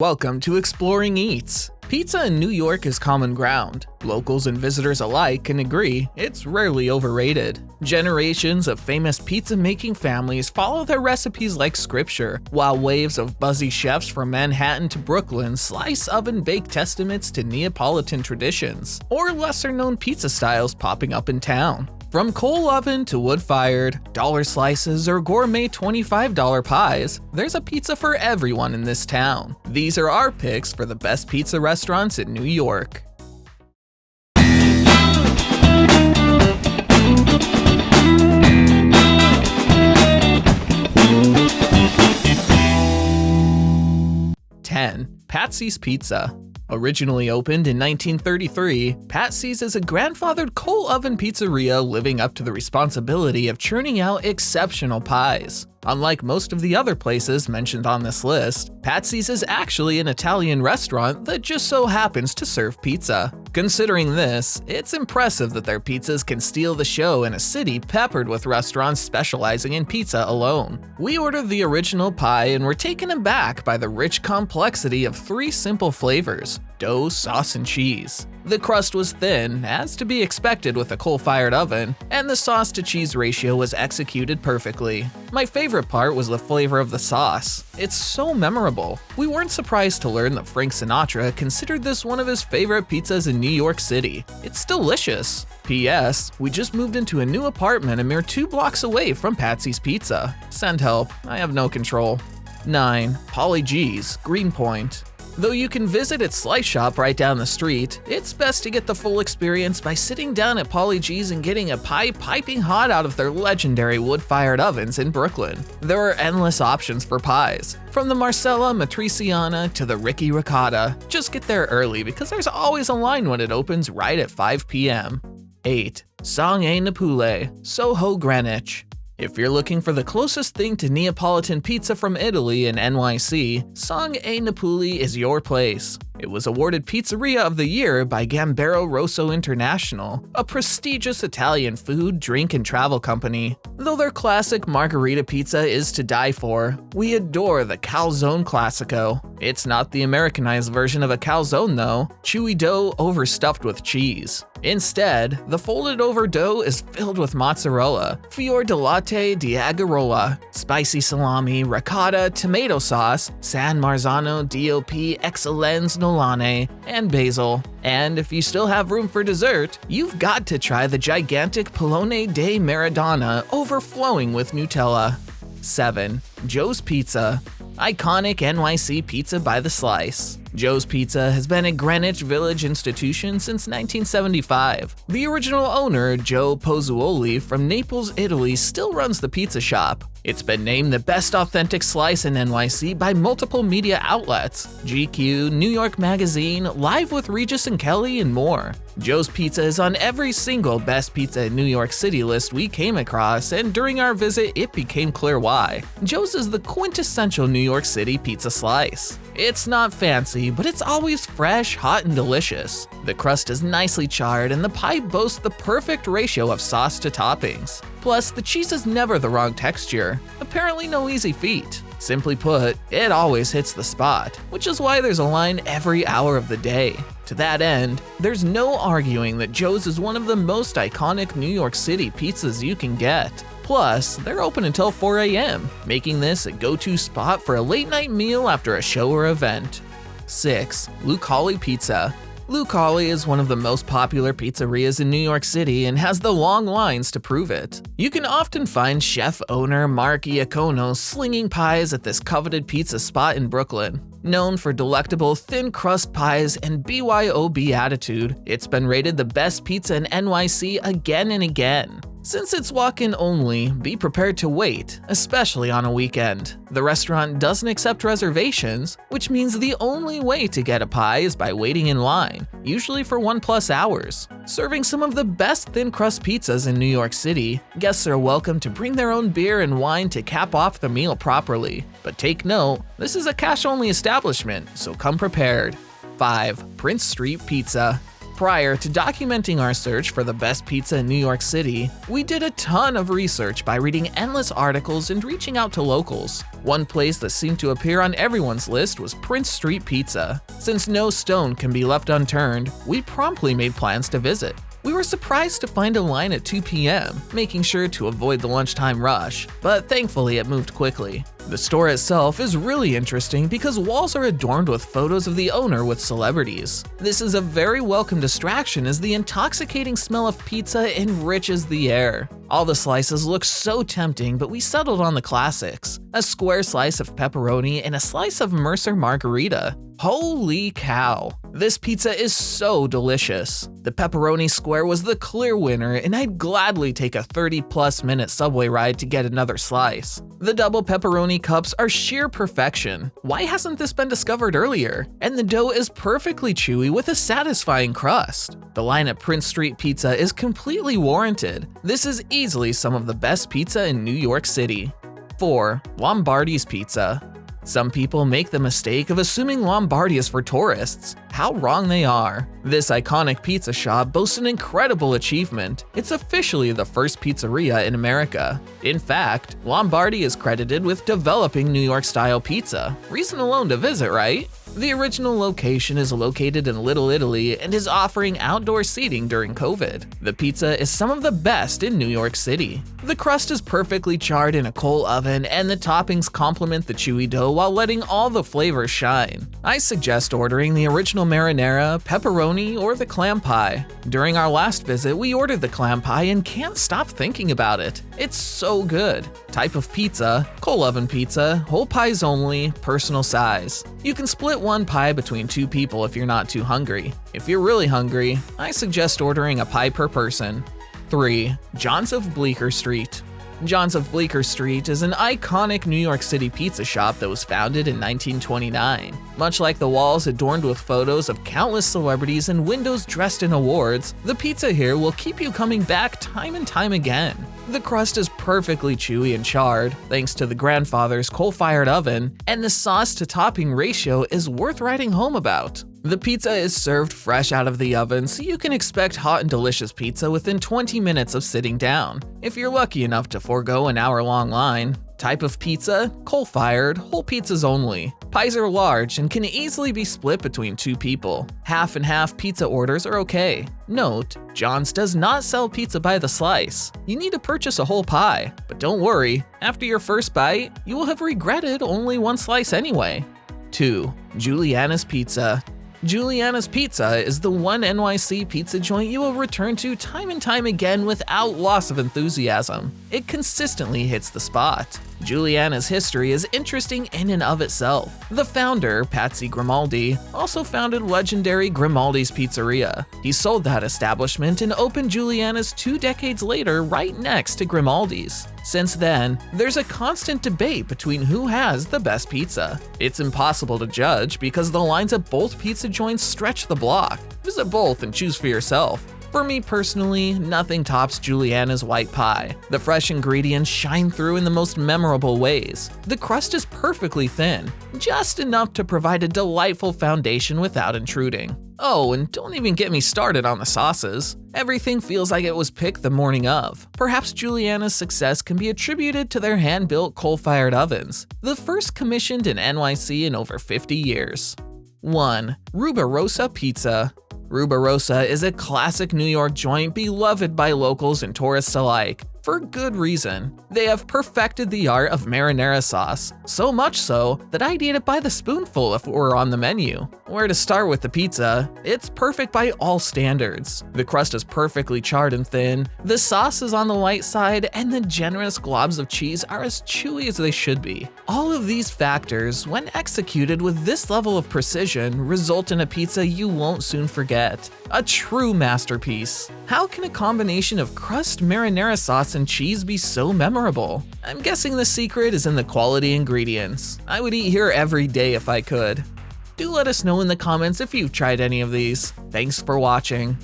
Welcome to Exploring Eats. Pizza in New York is common ground. Locals and visitors alike can agree it's rarely overrated. Generations of famous pizza-making families follow their recipes like scripture, while waves of buzzy chefs from Manhattan to Brooklyn slice oven-baked testaments to Neapolitan traditions, or lesser-known pizza styles popping up in town. From coal oven to wood-fired, dollar slices, or gourmet $25 pies, there's a pizza for everyone in this town. These are our picks for the best pizza restaurants in New York. Patsys Pizza. Originally opened in 1933, Patsys is a grandfathered coal oven pizzeria living up to the responsibility of churning out exceptional pies. Unlike most of the other places mentioned on this list, Patsys is actually an Italian restaurant that just so happens to serve pizza. Considering this, it's impressive that their pizzas can steal the show in a city peppered with restaurants specializing in pizza alone. We ordered the original pie and were taken aback by the rich complexity of three simple flavors: dough, sauce, and cheese. The crust was thin, as to be expected with a coal-fired oven, and the sauce-to-cheese ratio was executed perfectly. My favorite part was the flavor of the sauce. It's so memorable. We weren't surprised to learn that Frank Sinatra considered this one of his favorite pizzas in New York City. It's delicious. P.S. We just moved into a new apartment a mere 2 blocks away from Patsys Pizza. Send help, I have no control. 9. Paulie Gee's, Greenpoint. Though you can visit its slice shop right down the street, it's best to get the full experience by sitting down at Paulie Gee's and getting a pie piping hot out of their legendary wood-fired ovens in Brooklyn. There are endless options for pies, from the Marcella Matriciana to the Ricky Ricotta. Just get there early because there's always a line when it opens right at 5 p.m. 8. Song e Napule, Soho, Greenwich. If you're looking for the closest thing to Neapolitan pizza from Italy and NYC, Song e Napule is your place. It was awarded Pizzeria of the Year by Gambero Rosso International, a prestigious Italian food, drink, and travel company. Though their classic margherita pizza is to die for, we adore the calzone classico. It's not the Americanized version of a calzone though, chewy dough overstuffed with cheese. Instead, the folded over dough is filled with mozzarella, fior di latte di agarola, spicy salami, ricotta, tomato sauce, San Marzano DOP Excellence Nolane, and basil. And if you still have room for dessert, you've got to try the gigantic Polone de Maradona overflowing with Nutella. 7. Joe's Pizza. Iconic NYC pizza by the slice. Joe's Pizza has been a Greenwich Village institution since 1975. The original owner, Joe Pozzuoli from Naples, Italy, still runs the pizza shop. It's been named the best authentic slice in NYC by multiple media outlets: GQ, New York Magazine, Live with Regis and Kelly, and more. Joe's Pizza is on every single Best Pizza in New York City list we came across, and during our visit it became clear why. Joe's is the quintessential New York City pizza slice. It's not fancy, but it's always fresh, hot, and delicious. The crust is nicely charred, and the pie boasts the perfect ratio of sauce to toppings. Plus, the cheese is never the wrong texture. Apparently no easy feat. Simply put, it always hits the spot, which is why there's a line every hour of the day. To that end, there's no arguing that Joe's is one of the most iconic New York City pizzas you can get. Plus, they're open until 4 a.m., making this a go-to spot for a late-night meal after a show or event. 6. Lucali Pizza. Lucali is one of the most popular pizzerias in New York City and has the long lines to prove it. You can often find chef-owner Mark Iacono slinging pies at this coveted pizza spot in Brooklyn. Known for delectable thin crust pies and BYOB attitude, it's been rated the best pizza in NYC again and again. Since it's walk-in only, be prepared to wait, especially on a weekend. The restaurant doesn't accept reservations, which means the only way to get a pie is by waiting in line, usually for 1+ hours. Serving some of the best thin crust pizzas in New York City, guests are welcome to bring their own beer and wine to cap off the meal properly. But take note, this is a cash-only establishment, so come prepared. 5. Prince Street Pizza. Prior to documenting our search for the best pizza in New York City, we did a ton of research by reading endless articles and reaching out to locals. One place that seemed to appear on everyone's list was Prince Street Pizza. Since no stone can be left unturned, we promptly made plans to visit. We were surprised to find a line at 2 p.m., making sure to avoid the lunchtime rush, but thankfully it moved quickly. The store itself is really interesting because walls are adorned with photos of the owner with celebrities. This is a very welcome distraction as the intoxicating smell of pizza enriches the air. All the slices look so tempting, but we settled on the classics: a square slice of pepperoni and a slice of Mercer margarita. Holy cow! This pizza is so delicious. The pepperoni square was the clear winner, and I'd gladly take a 30+ minute subway ride to get another slice. The double pepperoni cups are sheer perfection. Why hasn't this been discovered earlier? And the dough is perfectly chewy with a satisfying crust. The line at Prince Street Pizza is completely warranted. This is easily some of the best pizza in New York City. 4. Lombardi's Pizza. Some people make the mistake of assuming Lombardi is for tourists. How wrong they are. This iconic pizza shop boasts an incredible achievement. It's officially the first pizzeria in America. In fact, Lombardi is credited with developing New York-style pizza. Reason alone to visit, right? The original location is located in Little Italy and is offering outdoor seating during COVID. The pizza is some of the best in New York City. The crust is perfectly charred in a coal oven, and the toppings complement the chewy dough while letting all the flavors shine. I suggest ordering the original marinara, pepperoni, or the clam pie. During our last visit, we ordered the clam pie and can't stop thinking about it. It's so good. Type of pizza: coal oven pizza, whole pies only, personal size. You can split one pie between 2 people if you're not too hungry. If you're really hungry, I suggest ordering a pie per person. 3. John's of Bleecker Street. John's of Bleecker Street is an iconic New York City pizza shop that was founded in 1929. Much like the walls adorned with photos of countless celebrities and windows dressed in awards, the pizza here will keep you coming back time and time again. The crust is perfectly chewy and charred, thanks to the grandfather's coal-fired oven, and the sauce-to-topping ratio is worth writing home about. The pizza is served fresh out of the oven, so you can expect hot and delicious pizza within 20 minutes of sitting down, if you're lucky enough to forego an hour-long line. Type of pizza: coal-fired, whole pizzas only. Pies are large and can easily be split between 2 people. Half and half pizza orders are okay. Note: John's does not sell pizza by the slice. You need to purchase a whole pie, but don't worry, after your first bite, you will have regretted only one slice anyway. 2. Julianna's Pizza. Julianna's Pizza is the one NYC pizza joint you will return to time and time again without loss of enthusiasm. It consistently hits the spot. Julianna's history is interesting in and of itself. The founder, Patsy Grimaldi, also founded legendary Grimaldi's Pizzeria. He sold that establishment and opened Julianna's 2 decades later right next to Grimaldi's. Since then, there's a constant debate between who has the best pizza. It's impossible to judge because the lines at both pizza joints stretch the block. Visit both and choose for yourself. For me personally, nothing tops Julianna's white pie. The fresh ingredients shine through in the most memorable ways. The crust is perfectly thin, just enough to provide a delightful foundation without intruding. Oh, and don't even get me started on the sauces. Everything feels like it was picked the morning of. Perhaps Julianna's success can be attributed to their hand-built coal-fired ovens, the first commissioned in NYC in over 50 years. 1. Rubirose Pizza. Rubirose is a classic New York joint beloved by locals and tourists alike. For good reason. They have perfected the art of marinara sauce, so much so that I'd eat it by the spoonful if it were on the menu. Where to start with the pizza? It's perfect by all standards. The crust is perfectly charred and thin, the sauce is on the light side, and the generous globs of cheese are as chewy as they should be. All of these factors, when executed with this level of precision, result in a pizza you won't soon forget. A true masterpiece. How can a combination of crust, marinara sauce, and cheese be so memorable? I'm guessing the secret is in the quality ingredients. I would eat here every day if I could. Do let us know in the comments if you've tried any of these. Thanks for watching.